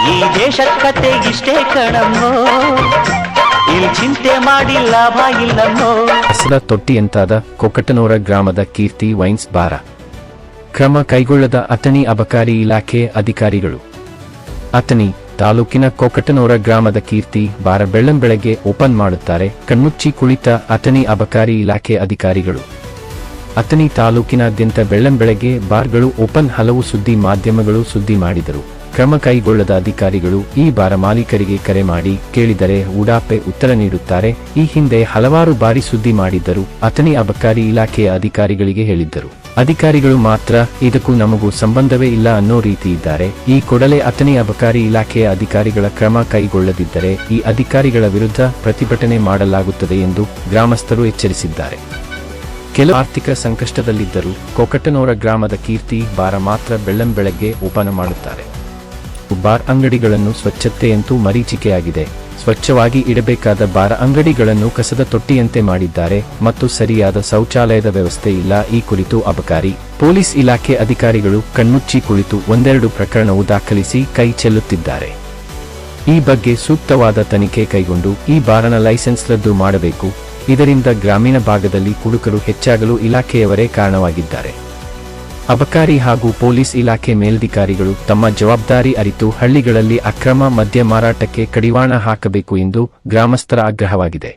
ಈ ದೇಶಕ್ಕತೆ ಇಷ್ಟೇ ಕಣಮ್ಮೋ, ಇಲ್ಲಿ ಚಿಂತೆ ಮಾಡಿ ಲಾಭ ಇಲ್ಲಮ್ಮೋ. ಕಸದ ತೊಟ್ಟಿಯಂತಾದ ಕೊಕಟನೂರ ಗ್ರಾಮದ ಕೀರ್ತಿ ವೈನ್ಸ್ ಬಾರ ಕ್ರಮ ಕೈಗೊಳ್ಳದ ಅಥಣಿ ಅಬಕಾರಿ ಇಲಾಖೆ ಅಧಿಕಾರಿಗಳು. ಅಥಣಿ ತಾಲೂಕಿನ ಕೊಕಟನೂರ ಗ್ರಾಮದ ಕೀರ್ತಿ ಬಾರ ಬೆಳ್ಳಂಬೆಳಗ್ಗೆ ಓಪನ್ ಮಾಡುತ್ತಾರೆ ಕಣ್ಮುಚ್ಚಿ ಕುಳಿತ ಅಥಣಿ ಅಬಕಾರಿ ಇಲಾಖೆ ಅಧಿಕಾರಿಗಳು. ಅಥಣಿ ತಾಲೂಕಿನಾದ್ಯಂತ ಬೆಳ್ಳಂಬೆಳಗ್ಗೆ ಬಾರ್ಗಳು ಓಪನ್. ಹಲವು ಸುದ್ದಿ ಮಾಧ್ಯಮಗಳು ಸುದ್ದಿ ಮಾಡಿದರು. ಕ್ರಮ ಕೈಗೊಳ್ಳದ ಅಧಿಕಾರಿಗಳು ಈ ಬಾರ ಮಾಲೀಕರಿಗೆ ಕರೆ ಮಾಡಿ ಕೇಳಿದರೆ ಉಡಾಪೆ ಉತ್ತರ ನೀಡುತ್ತಾರೆ. ಈ ಹಿಂದೆ ಹಲವಾರು ಬಾರಿ ಸುದ್ದಿ ಮಾಡಿದ್ದರು. ಅಥಣಿ ಅಬಕಾರಿ ಇಲಾಖೆಯ ಅಧಿಕಾರಿಗಳಿಗೆ ಹೇಳಿದ್ದರು. ಅಧಿಕಾರಿಗಳು ಮಾತ್ರ ಇದಕ್ಕೂ ನಮಗೂ ಸಂಬಂಧವೇ ಇಲ್ಲ ಅನ್ನೋ ರೀತಿ ಇದ್ದಾರೆ. ಈ ಕೂಡಲೇ ಅಥಣಿ ಅಬಕಾರಿ ಇಲಾಖೆಯ ಅಧಿಕಾರಿಗಳ ಕ್ರಮ ಕೈಗೊಳ್ಳದಿದ್ದರೆ ಈ ಅಧಿಕಾರಿಗಳ ವಿರುದ್ಧ ಪ್ರತಿಭಟನೆ ಮಾಡಲಾಗುತ್ತದೆ ಎಂದು ಗ್ರಾಮಸ್ಥರು ಎಚ್ಚರಿಸಿದ್ದಾರೆ. ಕೆಲವು ಆರ್ಥಿಕ ಸಂಕಷ್ಟದಲ್ಲಿದ್ದರೂ ಕೊಕಟನೂರ ಗ್ರಾಮದ ಕೀರ್ತಿ ಬಾರ ಮಾತ್ರ ಬೆಳ್ಳಂಬೆಳಗ್ಗೆ ಓಪನ್ ಮಾಡುತ್ತಾರೆ. ಬಾರ್ ಅಂಗಡಿಗಳನ್ನು ಸ್ವಚ್ಛತೆಯಂತೂ ಮರೀಚಿಕೆಯಾಗಿದೆ. ಸ್ವಚ್ಛವಾಗಿ ಇಡಬೇಕಾದ ಬಾರ್ ಅಂಗಡಿಗಳನ್ನು ಕಸದ ತೊಟ್ಟಿಯಂತೆ ಮಾಡಿದ್ದಾರೆ ಮತ್ತು ಸರಿಯಾದ ಶೌಚಾಲಯದ ವ್ಯವಸ್ಥೆ ಇಲ್ಲ. ಈ ಕುರಿತು ಅಬಕಾರಿ ಪೊಲೀಸ್ ಇಲಾಖೆ ಅಧಿಕಾರಿಗಳು ಕಣ್ಮುಚ್ಚಿ ಕುಳಿತು ಒಂದೆರಡು ಪ್ರಕರಣವು ದಾಖಲಿಸಿ ಕೈ ಚೆಲ್ಲುತ್ತಿದ್ದಾರೆ. ಈ ಬಗ್ಗೆ ಸೂಕ್ತವಾದ ತನಿಖೆ ಕೈಗೊಂಡು ಈ ಬಾರನ ಲೈಸೆನ್ಸ್ ರದ್ದು ಮಾಡಬೇಕು. ಇದರಿಂದ ಗ್ರಾಮೀಣ ಭಾಗದಲ್ಲಿ ಕುಡುಕರು ಹೆಚ್ಚಾಗಲು ಇಲಾಖೆಯವರೇ ಕಾರಣವಾಗಿದ್ದಾರೆ. ಅಬಕಾರಿ ಹಾಗೂ ಪೊಲೀಸ್ ಇಲಾಖೆ ಮೇಲಧಿಕಾರಿಗಳು ತಮ್ಮ ಜವಾಬ್ದಾರಿ ಅರಿತು ಹಳ್ಳಿಗಳಲ್ಲಿ ಅಕ್ರಮ ಮದ್ಯ ಮಾರಾಟಕ್ಕೆ ಕಡಿವಾಣ ಹಾಕಬೇಕು ಎಂದು ಗ್ರಾಮಸ್ಥರ ಆಗ್ರಹವಾಗಿದೆ.